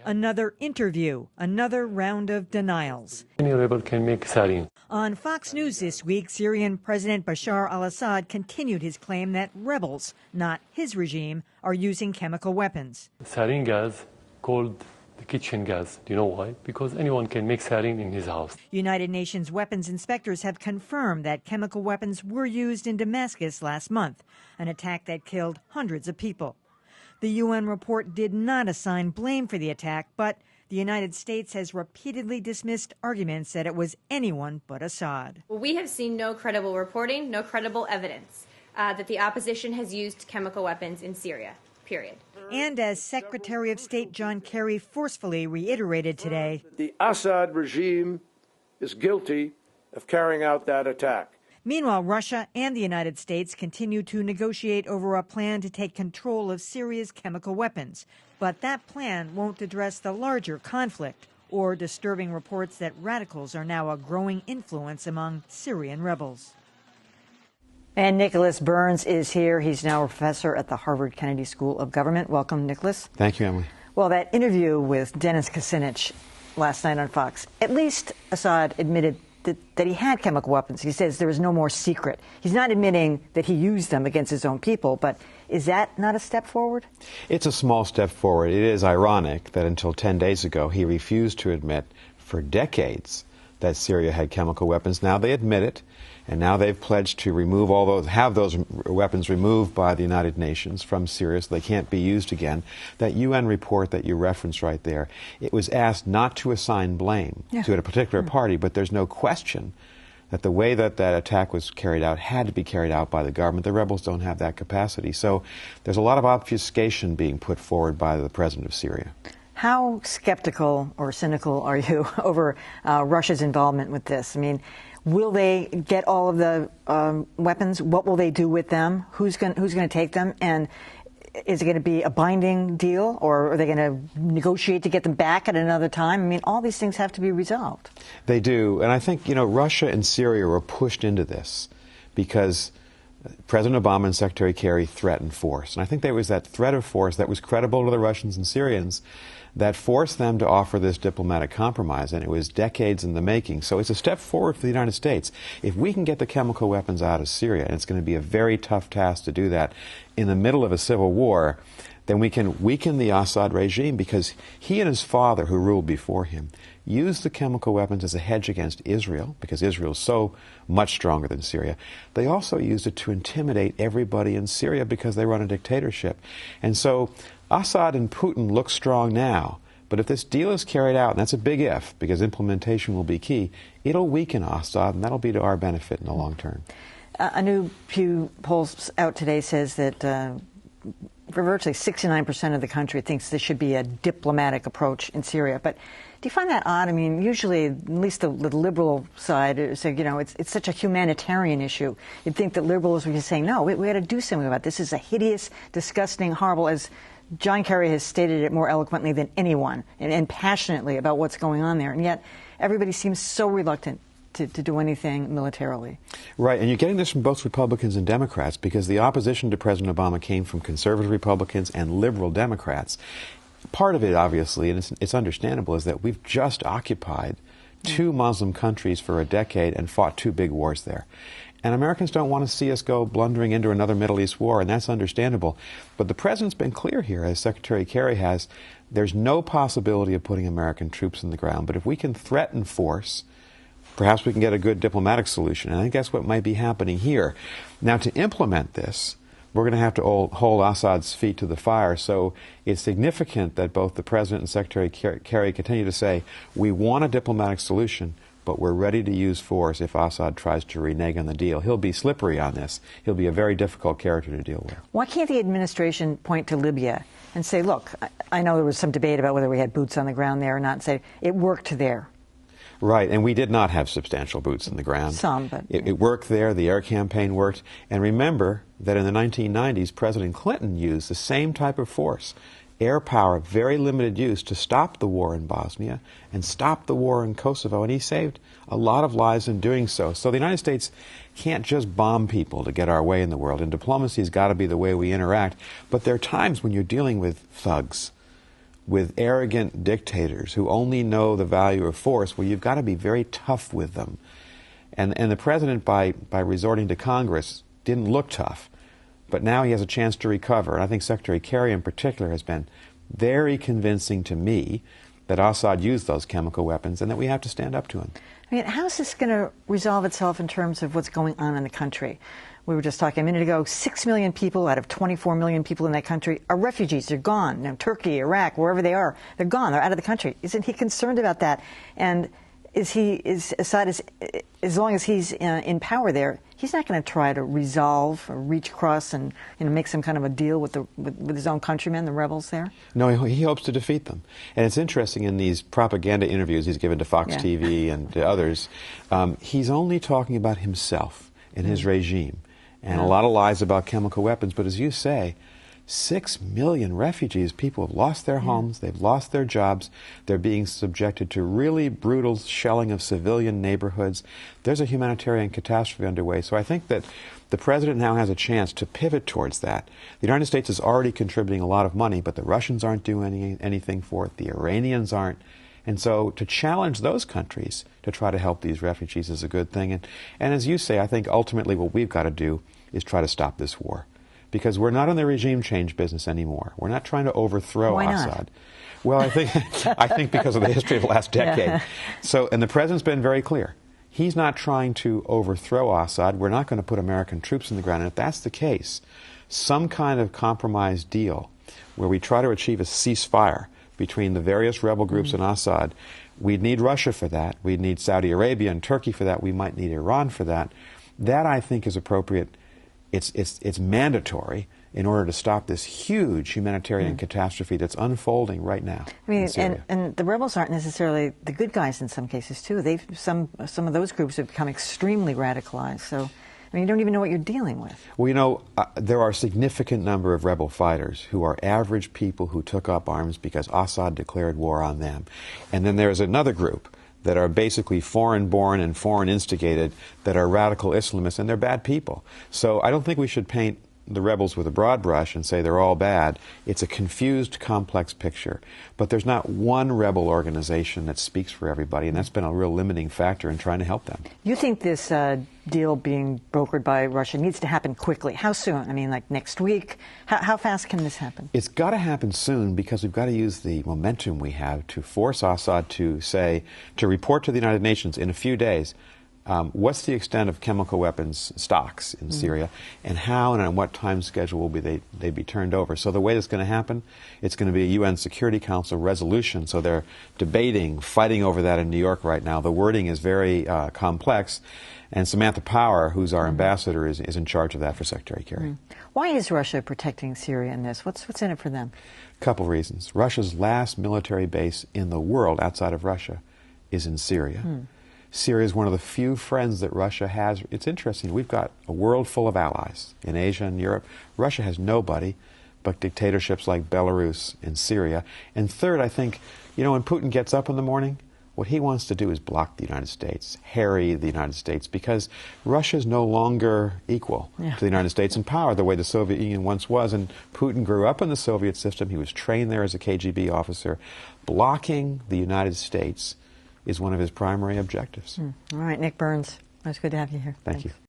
Another interview, another round of denials. Any rebel can make sarin. On Fox News this week, Syrian President Bashar al-Assad continued his claim that rebels, not his regime, are using chemical weapons. Sarin gas called the kitchen gas. Do you know why? Because anyone can make sarin in his house. United Nations weapons inspectors have confirmed that chemical weapons were used in Damascus last month, an attack that killed hundreds of people. The UN report did not assign blame for the attack, but the United States has repeatedly dismissed arguments that it was anyone but Assad. Well, we have seen no credible reporting, no credible evidence that the opposition has used chemical weapons in Syria, period. And as Secretary of State John Kerry forcefully reiterated today, the Assad regime is guilty of carrying out that attack. Meanwhile, Russia and the United States continue to negotiate over a plan to take control of Syria's chemical weapons. But that plan won't address the larger conflict or disturbing reports that radicals are now a growing influence among Syrian rebels. And Nicholas Burns is here. He's now a professor at the Harvard Kennedy School of Government. Welcome, Nicholas. Thank you, Emily. Well, that interview with Dennis Kucinich last night on Fox, at least Assad admitted that he had chemical weapons. He says there is no more secret. He's not admitting that he used them against his own people, but is that not a step forward? It's a small step forward. It is ironic that until 10 days ago he refused to admit for decades that Syria had chemical weapons. Now they admit it, and now they've pledged to remove have those weapons removed by the United Nations from Syria so they can't be used again. That UN report that you referenced right there, it was asked not to assign blame to a particular party, but there's no question that the way that attack was carried out had to be carried out by the government. The rebels don't have that capacity. So there's a lot of obfuscation being put forward by the president of Syria. How skeptical or cynical are you over Russia's involvement with this? I mean, will they get all of the weapons? What will they do with them? Who's going to take them? And is it going to be a binding deal, or are they going to negotiate to get them back at another time? I mean, all these things have to be resolved. They do. And I think, Russia and Syria were pushed into this because President Obama and Secretary Kerry threatened force. And I think there was that threat of force that was credible to the Russians and Syrians that forced them to offer this diplomatic compromise, and it was decades in the making. So it's a step forward for the United States. If we can get the chemical weapons out of Syria, and it's going to be a very tough task to do that in the middle of a civil war, then we can weaken the Assad regime, because he and his father, who ruled before him, used the chemical weapons as a hedge against Israel, because Israel is so much stronger than Syria. They also used it to intimidate everybody in Syria because they run a dictatorship. And so Assad and Putin look strong now, but if this deal is carried out, and that's a big if, because implementation will be key, it'll weaken Assad, and that'll be to our benefit in the long term. A new Pew poll out today says that virtually 69% of the country thinks this should be a diplomatic approach in Syria. But do you find that odd? I mean, usually, at least the liberal side, say, it's such a humanitarian issue. You'd think that liberals would be saying, no, we got to do something about this. This is a hideous, disgusting, horrible, as John Kerry has stated it more eloquently than anyone, and passionately about what's going on there. And yet, everybody seems so reluctant to do anything militarily. Right, and you're getting this from both Republicans and Democrats, because the opposition to President Obama came from conservative Republicans and liberal Democrats. Part of it, obviously, and it's understandable, is that we've just occupied two Muslim countries for a decade and fought two big wars there. And Americans don't want to see us go blundering into another Middle East war, and that's understandable. But the president's been clear here, as Secretary Kerry has, there's no possibility of putting American troops in the ground. But if we can threaten force, perhaps we can get a good diplomatic solution. And I think that's what might be happening here. Now, to implement this, we're going to have to hold Assad's feet to the fire. So it's significant that both the president and Secretary Kerry continue to say, we want a diplomatic solution, but we're ready to use force if Assad tries to renege on the deal. He'll be slippery on this. He'll be a very difficult character to deal with. Why can't the administration point to Libya and say, look, I know there was some debate about whether we had boots on the ground there or not, and say it worked there? Right, and we did not have substantial boots in the ground. Some, but it worked there. The air campaign worked. And remember that in the 1990s, President Clinton used the same type of force, air power, very limited use, to stop the war in Bosnia and stop the war in Kosovo. And he saved a lot of lives in doing so. So the United States can't just bomb people to get our way in the world. And diplomacy has got to be the way we interact. But there are times when you're dealing with thugs, with arrogant dictators who only know the value of force, well, you've got to be very tough with them. And the president, by resorting to Congress, didn't look tough. But now he has a chance to recover. And I think Secretary Kerry in particular has been very convincing to me that Assad used those chemical weapons and that we have to stand up to him. I mean, how is this going to resolve itself in terms of what's going on in the country? We were just talking a minute ago, 6 million people out of 24 million people in that country are refugees. They're gone. Now, Turkey, Iraq, wherever they are, they're gone. They're out of the country. Isn't he concerned about that? And is Assad, as long as he's in power there, he's not going to try to resolve or reach across and make some kind of a deal with his own countrymen, the rebels there? No, he hopes to defeat them. And it's interesting, in these propaganda interviews he's given to Fox TV and to others, he's only talking about himself and his regime, and a lot of lies about chemical weapons. But as you say, 6 million refugees, people have lost their homes, they've lost their jobs, they're being subjected to really brutal shelling of civilian neighborhoods. There's a humanitarian catastrophe underway. So I think that the president now has a chance to pivot towards that. The United States is already contributing a lot of money, but the Russians aren't doing anything for it, the Iranians aren't. And so to challenge those countries to try to help these refugees is a good thing. And as you say, I think ultimately what we've got to do is try to stop this war. Because we're not in the regime change business anymore. We're not trying to overthrow Why not? Assad. Well, I think because of the history of the last decade. Yeah. So, and the president's been very clear. He's not trying to overthrow Assad. We're not going to put American troops in the ground. And if that's the case, some kind of compromise deal where we try to achieve a ceasefire between the various rebel groups and Assad, we'd need Russia for that. We'd need Saudi Arabia and Turkey for that. We might need Iran for that. That, I think, is appropriate. It's mandatory in order to stop this huge humanitarian catastrophe that's unfolding right now. I mean, in Syria. and the rebels aren't necessarily the good guys in some cases too. Some of those groups have become extremely radicalized. So, I mean, you don't even know what you're dealing with. Well, you know, there are a significant number of rebel fighters who are average people who took up arms because Assad declared war on them, and then there's another group that are basically foreign-born and foreign-instigated, that are radical Islamists, and they're bad people. So I don't think we should paint the rebels with a broad brush and say they're all bad. It's a confused, complex picture. But there's not one rebel organization that speaks for everybody, and that's been a real limiting factor in trying to help them. You think this deal being brokered by Russia needs to happen quickly? How soon? I mean, like next week? How fast can this happen? It's got to happen soon, because we've got to use the momentum we have to force Assad to report to the United Nations in a few days, what's the extent of chemical weapons stocks in Syria, and how and on what time schedule will they be turned over. So the way that's going to happen, it's going to be a UN Security Council resolution. So they're debating, fighting over that in New York right now. The wording is very complex, and Samantha Power, who's our ambassador, is in charge of that for Secretary Kerry. Why is Russia protecting Syria in this? What's in it for them? A couple reasons. Russia's last military base in the world outside of Russia is in Syria. Syria is one of the few friends that Russia has. It's interesting. We've got a world full of allies in Asia and Europe. Russia has nobody but dictatorships like Belarus and Syria. And third, I think, you know, when Putin gets up in the morning, what he wants to do is block the United States, harry the United States, because Russia is no longer equal to the United States in power the way the Soviet Union once was. And Putin grew up in the Soviet system. He was trained there as a KGB officer. Blocking the United States is one of his primary objectives. All right, Nick Burns, it was good to have you here. Thank you.